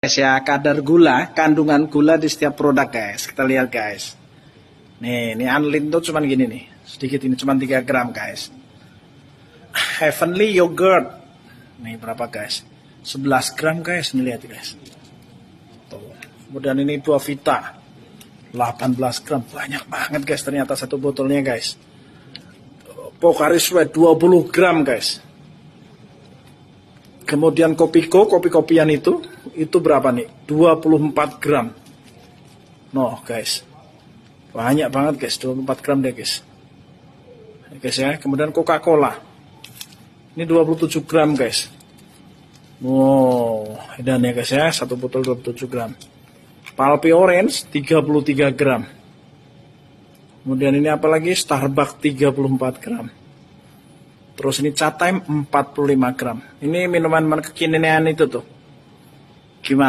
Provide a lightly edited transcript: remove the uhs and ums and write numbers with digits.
Guys ya, kadar gula, kandungan gula di setiap produk guys. Kita lihat guys. Nih, ini Anlin tuh cuman gini nih. Sedikit ini cuman 3 gram guys. Heavenly Yogurt. Nih berapa guys? 11 gram guys, nih lihat guys. Tuh. Kemudian ini Dua Vita. 18 gram, banyak banget guys ternyata satu botolnya guys. Pocari Sweat 20 gram guys. Kemudian Kopiko, kopi-kopian itu berapa nih? 24 gram. Noh guys, banyak banget guys, 24 gram deh guys. Guys ya, kemudian Coca-Cola. Ini 27 gram guys. Wow, dan ya guys ya, satu botol 27 gram. Palpi Orange 33 gram. Kemudian ini apa lagi? Starbucks 34 gram. Terus ini Chat Time 45 gram. Ini minuman kekinian itu tuh. Gimana?